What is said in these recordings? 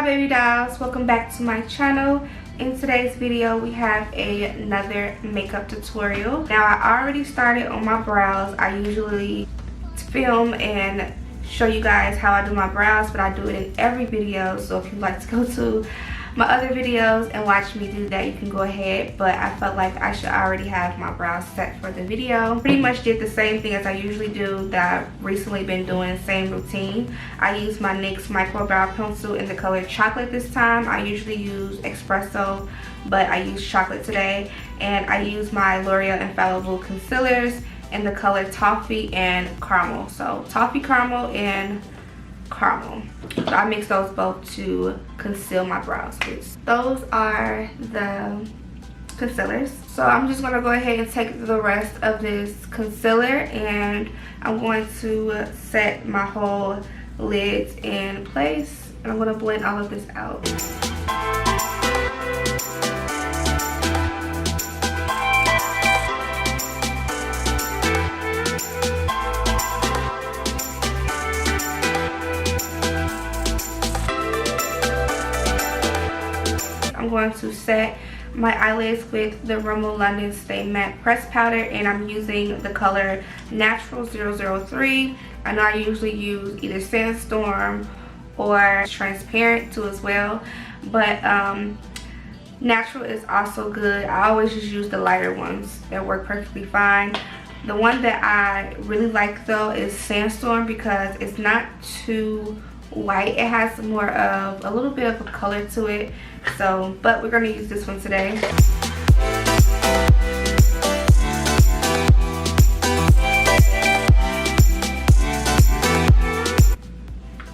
Hi baby dolls, welcome back to my channel. In today's video we have another makeup tutorial. Now I already started on my brows. I usually film and show you guys how I do my brows, but I do it in every video, so if you'd like to go to my other videos and watch me do that, you can go ahead, but I felt like I should already have my brows set for the video. Pretty much did the same thing as I usually do that I've recently been doing, same routine. I use my NYX micro brow pencil in the color chocolate this time. I usually use espresso, but I used chocolate today. And I use my L'Oreal Infallible concealers in the color toffee and caramel. So toffee, caramel, and caramel. So I mix those both to conceal my brows. Those are the concealers. So I'm just going to go ahead and take the rest of this concealer and I'm going to set my whole lids in place, and I'm going to blend all of this out. I'm going to set my eyelids with the Rimmel London Stay Matte Press Powder, and I'm using the color Natural 003. I know I usually use either Sandstorm or Transparent too as well, but Natural is also good. I always just use the lighter ones that work perfectly fine. The one that I really like though is Sandstorm because it's not too white. It has more of a little bit of a color to it. So, but we're going to use this one today.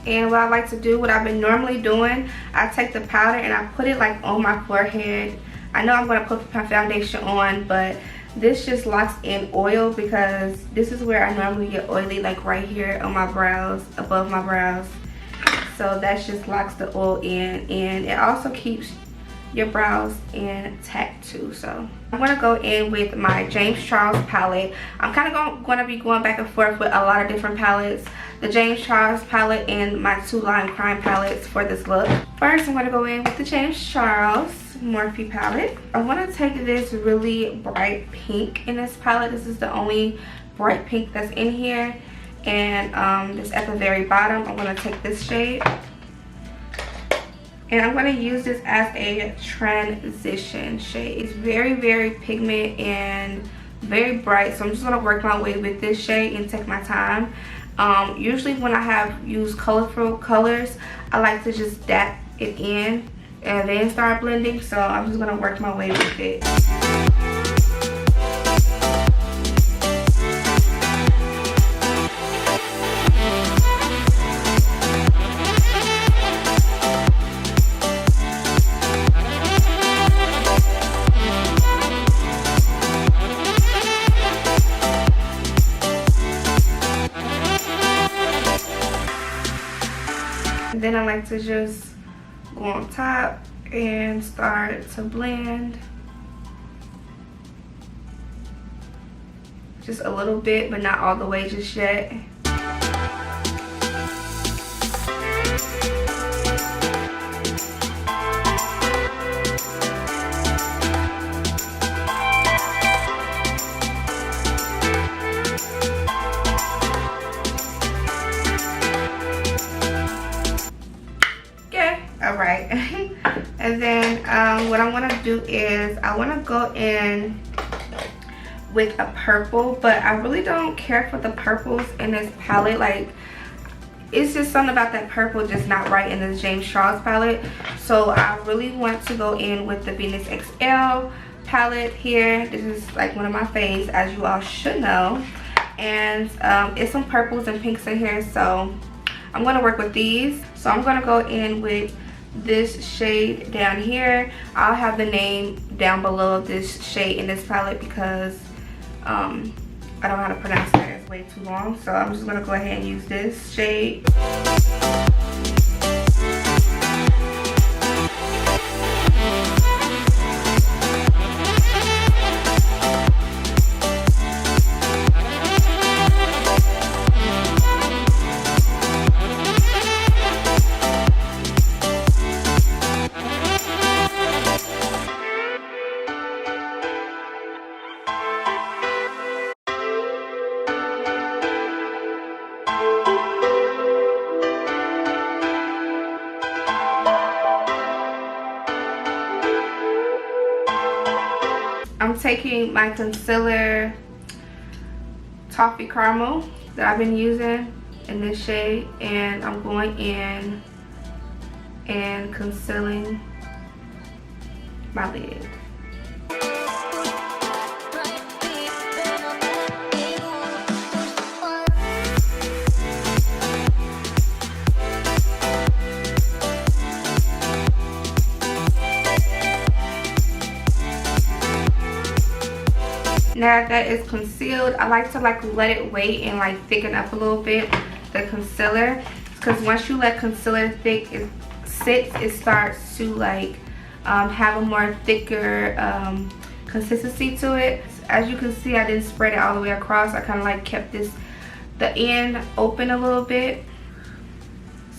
And what I like to do, what I've been normally doing, I take the powder and I put it like on my forehead. I know I'm going to put my foundation on, but this just locks in oil because this is where I normally get oily, like right here on my brows, above my brows. So that just locks the oil in, and it also keeps your brows intact too. So I'm going to go in with my James Charles palette. I'm kind of going to be going back and forth with a lot of different palettes. The James Charles palette and my two Lime Crime palettes for this look. First I'm going to go in with the James Charles Morphe palette. I want to take this really bright pink in this palette. This is the only bright pink that's in here. And this at the very bottom, I'm going to take this shade. And I'm going to use this as a transition shade. It's very, very pigment and very bright. So I'm just going to work my way with this shade and take my time. Usually when I have used colorful colors, I like to just dab it in and then start blending. So I'm just going to work my way with it. Then I like to just go on top and start to blend. Just a little bit, but not all the way just yet. Alright, and then what I want to do is I want to go in with a purple, but I really don't care for the purples in this palette. Like, it's just something about that purple just not right in the James Charles palette. So I really want to go in with the Venus XL palette here. This is like one of my faves, as you all should know, and it's some purples and pinks in here, so I'm going to work with these. So I'm going to go in with this shade down here. I'll have the name down below of this shade in this palette because I don't know how to pronounce that, it's way too long. So I'm just going to go ahead and use this shade. taking my concealer Toffee Caramel that I've been using in this shade, and I'm going in and concealing my lid. Now that is concealed, I like to let it wait and thicken up a little bit, the concealer, because once you let concealer sit, it starts to have a more thicker consistency to it. As you can see, I didn't spread it all the way across. I kind of kept the end open a little bit.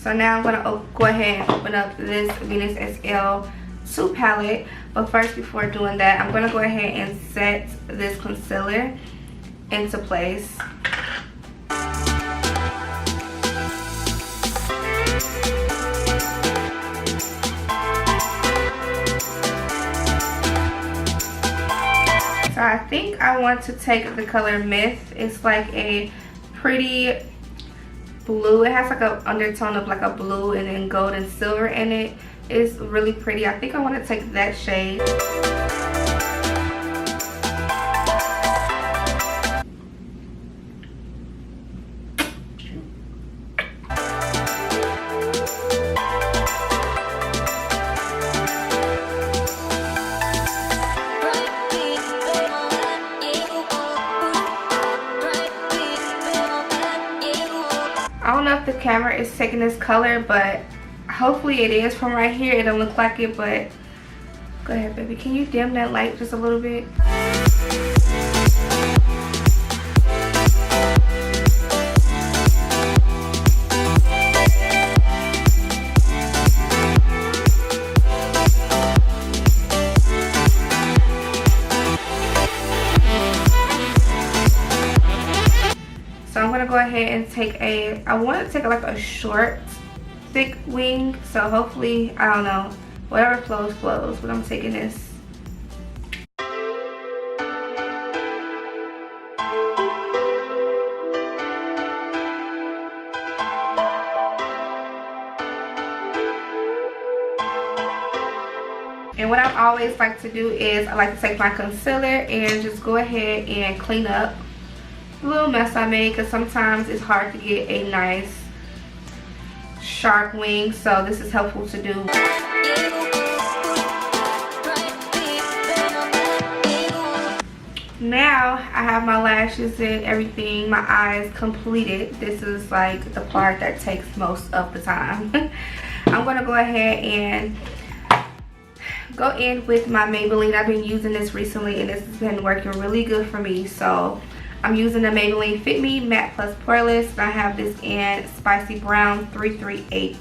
So now I'm gonna go ahead and open up this Venus SL2 palette. But first, before doing that, I'm gonna go ahead and set this concealer into place. So I think I want to take the color Myth. It's like a pretty blue. It has an undertone of a blue and then gold and silver in it. It's really pretty. I think I want to take that shade. I don't know if the camera is taking this color, but hopefully it is from right here. It don't look like it, but go ahead, baby. Can you dim that light just a little bit? So I'm gonna go ahead and take I want to take a short thick wing, so hopefully, I don't know, whatever flows flows, but I'm taking this. And what I always like to do is I like to take my concealer and just go ahead and clean up the little mess I made, because sometimes it's hard to get a nice sharp wing, so this is helpful to do. Now I have my lashes and everything, my eyes completed. This is the part that takes most of the time. I'm gonna go ahead and go in with my Maybelline. I've been using this recently and this has been working really good for me. So I'm using the Maybelline Fit Me Matte Plus Poreless, and I have this in Spicy Brown 338.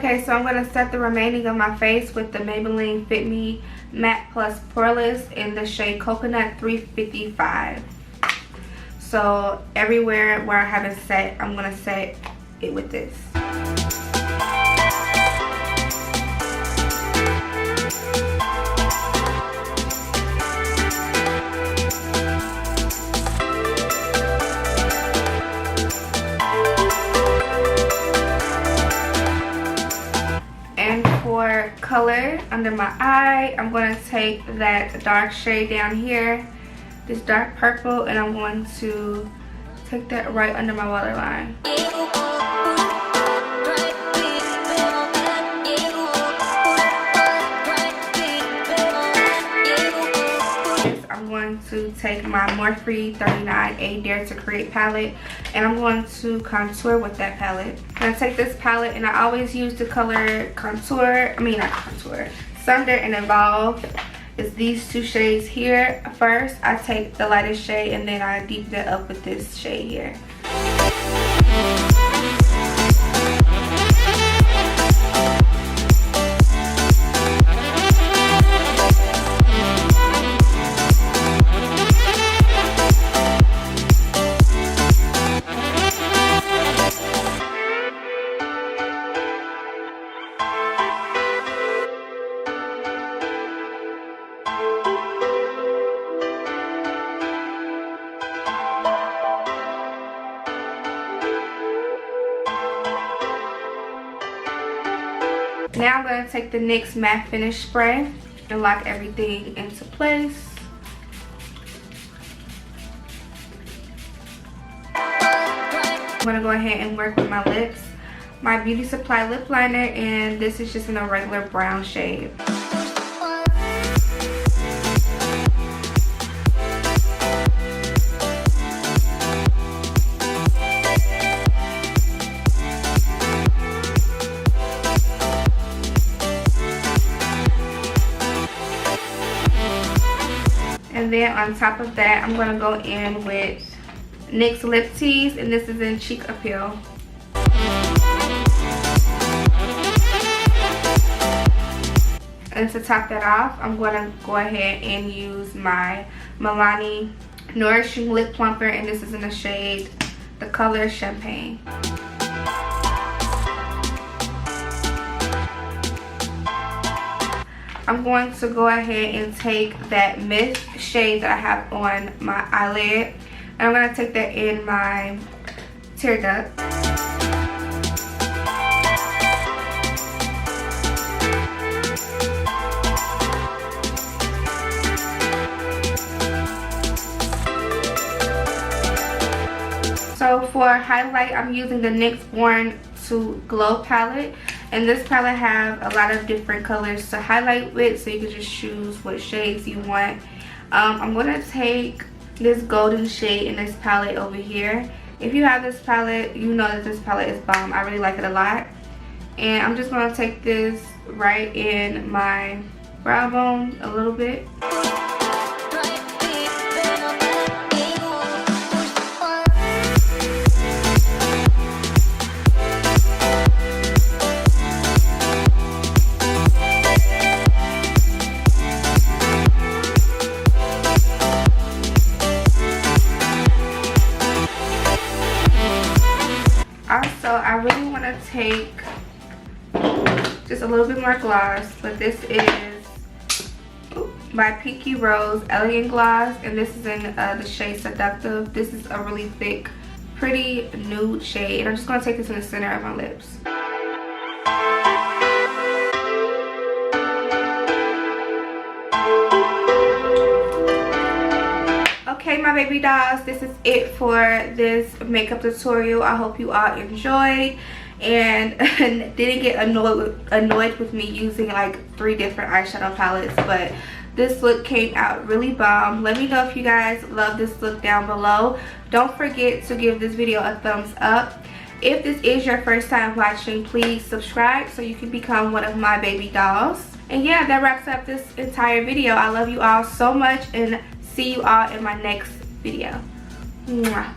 Okay, so I'm going to set the remaining of my face with the Maybelline Fit Me Matte Plus Poreless in the shade Coconut 355. So everywhere where I haven't set, I'm going to set it with this. For color under my eye, I'm going to take that dark shade down here, this dark purple, and I'm going to take that right under my waterline. I'm going to take my Morphe 39A Dare to Create palette, and I'm going to contour with that palette. I'm going to take this palette, and I always use the color Sunder and Evolve. It's these two shades here. First, I take the lightest shade, and then I deepen it up with this shade here. Now I'm going to take the NYX Matte Finish Spray and lock everything into place. I'm going to go ahead and work with my lips. My Beauty Supply lip liner, and this is just in a regular brown shade. And then on top of that, I'm going to go in with NYX Lip Tease, and this is in Cheek Appeal. And to top that off, I'm going to go ahead and use my Milani Nourishing Lip Plumper, and this is in the shade, the color Champagne. I'm going to go ahead and take that mist shade that I have on my eyelid, and I'm going to take that in my tear duct. So for highlight, I'm using the NYX Born to Glow palette. And this palette has a lot of different colors to highlight with, so you can just choose what shades you want. I'm going to take this golden shade in this palette over here. If you have this palette, you know that this palette is bomb. I really like it a lot. And I'm just going to take this right in my brow bone a little bit. Also, I really want to take just a little bit more gloss, but this is my Pinky Rose Elegant Gloss, and this is in the shade Seductive. This is a really thick, pretty nude shade, and I'm just going to take this in the center of my lips. Okay, my baby dolls, this is it for this makeup tutorial. I hope you all enjoyed and didn't get annoyed with me using like 3 different eyeshadow palettes, but this look came out really bomb. Let me know if you guys love this look down below. Don't forget to give this video a thumbs up. If this is your first time watching, please subscribe so you can become one of my baby dolls. And yeah, that wraps up this entire video. I love you all so much, and see you all in my next video. Mwah.